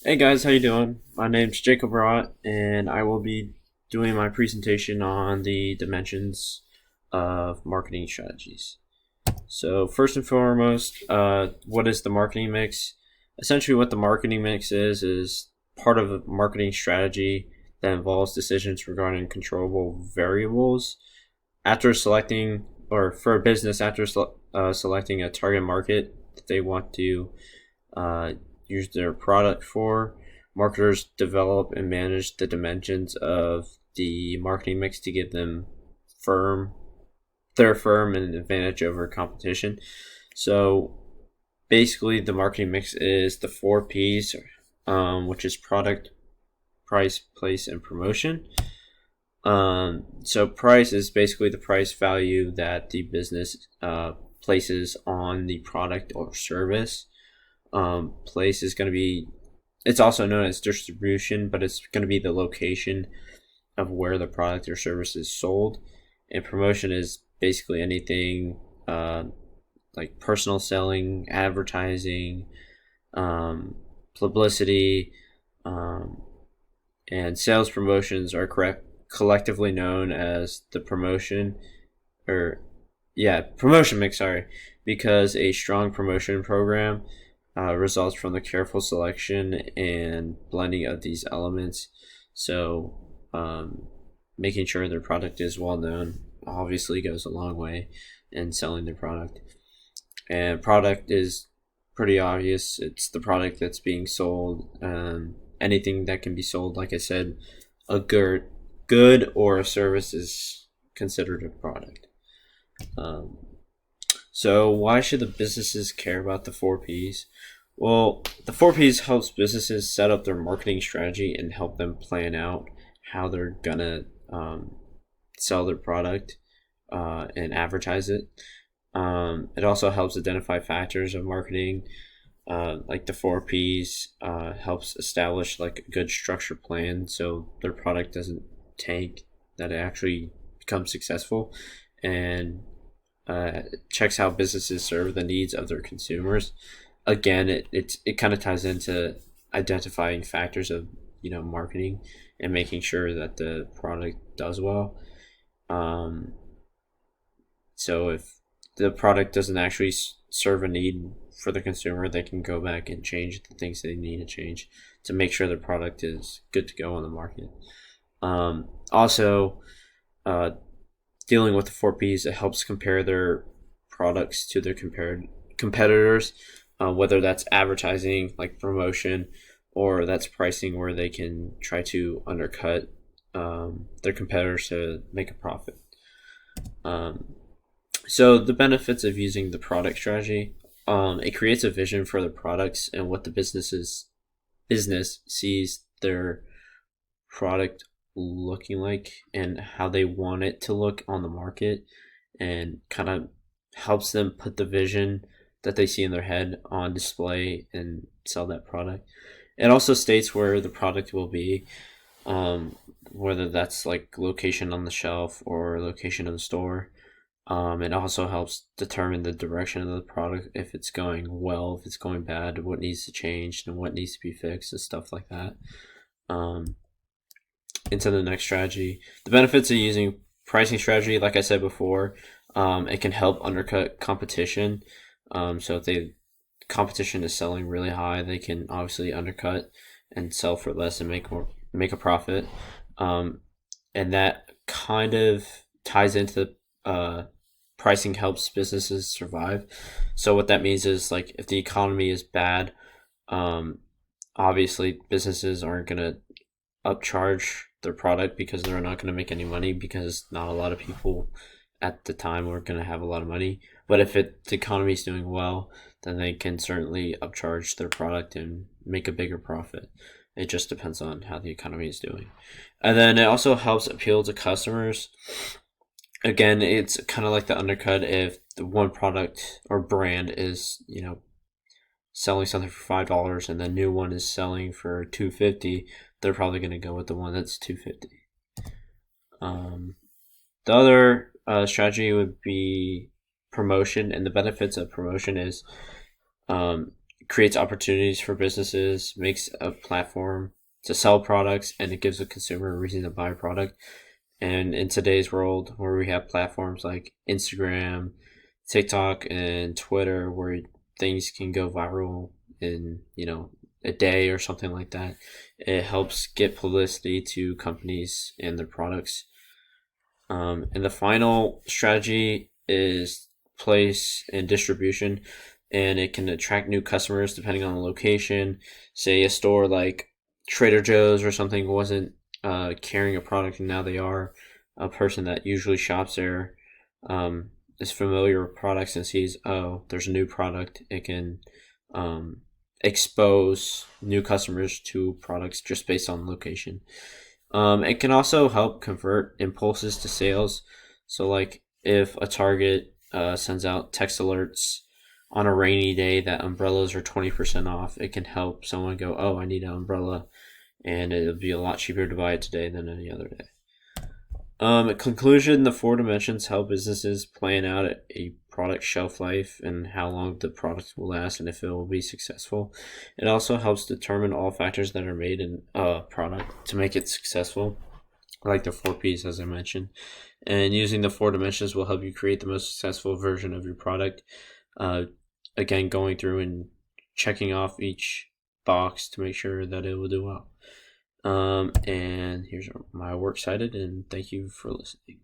Hey guys, how you doing? My name's Jacob Rott, and I will be doing my presentation on the dimensions of marketing strategies. So first and foremost, what is the marketing mix? Essentially, what the marketing mix is part of a marketing strategy that involves decisions regarding controllable variables. After selecting, or for a business, after selecting a target market that they want to uh, use their product for. Marketers develop and manage the dimensions of the marketing mix to give firm their firm an advantage over competition. So basically, the marketing mix is the four P's, which is product, price, place, and promotion. So price is basically the price value that the business places on the product or service. Place is going to be, it's also known as distribution, but it's going to be the location of where the product or service is sold. And promotion is basically anything like personal selling, advertising, publicity, um, and sales promotions are collectively known as the promotion or promotion mix, sorry, because a strong promotion program results from the careful selection and blending of these elements. So, making sure their product is well known obviously goes a long way in selling their product. And product is pretty obvious. It's the product that's being sold. Anything that can be sold, like I said, a good or a service is considered a product. Um, so why should the businesses care about the four P's? Well, the four P's helps businesses set up their marketing strategy and help them plan out how they're gonna sell their product and advertise it. It also helps identify factors of marketing, like the four P's. Helps establish like a good structured plan so their product doesn't tank, that it actually becomes successful, and checks how businesses serve the needs of their consumers. Again, it kind of ties into identifying factors of marketing and making sure that the product does well. Um, so if the product doesn't actually serve a need for the consumer, they can go back and change the things they need to change to make sure the product is good to go on the market. Also, uh, dealing with the four P's, it helps compare their products to their compared competitors, whether that's advertising like promotion or that's pricing where they can try to undercut their competitors to make a profit. Um, so the benefits of using the product strategy, it creates a vision for the products and what the business sees their product looking like and how they want it to look on the market, and kind of helps them put the vision that they see in their head on display and sell that product. It also states where the product will be, um, whether that's like location on the shelf or location in the store. It also helps determine the direction of the product, if it's going well, if it's going bad, what needs to change, and what needs to be fixed, and stuff like that. Um, into the next strategy, the benefits of using pricing strategy, like I said before, it can help undercut competition. So if the competition is selling really high, they can obviously undercut and sell for less and make a profit. Um, and that kind of ties into pricing helps businesses survive. So what that means is, like, if the economy is bad, um, obviously businesses aren't gonna upcharge their product because they're not going to make any money, because not a lot of people at the time are going to have a lot of money. But if the economy is doing well, then they can certainly upcharge their product and make a bigger profit. It just depends on how the economy is doing. And then it also helps appeal to customers. Again, it's kind of like the undercut. If the one product or brand is, selling something for $5 and the new one is selling for $2.50, they're probably going to go with the one that's $2.50. Um, the other strategy would be promotion, and the benefits of promotion is, um, creates opportunities for businesses, makes a platform to sell products, and it gives the consumer a reason to buy a product. And in today's world, where we have platforms like Instagram, TikTok, and Twitter, where things can go viral in a day or something like that, it helps get publicity to companies and their products. And the final strategy is place and distribution, and it can attract new customers depending on the location. Say a store like Trader Joe's or something wasn't carrying a product, and now they are. A person that usually shops there is familiar with products and sees, oh, there's a new product. It can expose new customers to products just based on location. It can also help convert impulses to sales. So, like if a Target sends out text alerts on a rainy day that umbrellas are 20% off, it can help someone go, oh, I need an umbrella, and it'll be a lot cheaper to buy it today than any other day. In conclusion, the four dimensions help businesses plan out a product shelf life and how long the product will last and if it will be successful. It also helps determine all factors that are made in a product to make it successful, like the four P's, as I mentioned. And using the four dimensions will help you create the most successful version of your product. Again, going through and checking off each box to make sure that it will do well. And here's my works cited, and thank you for listening.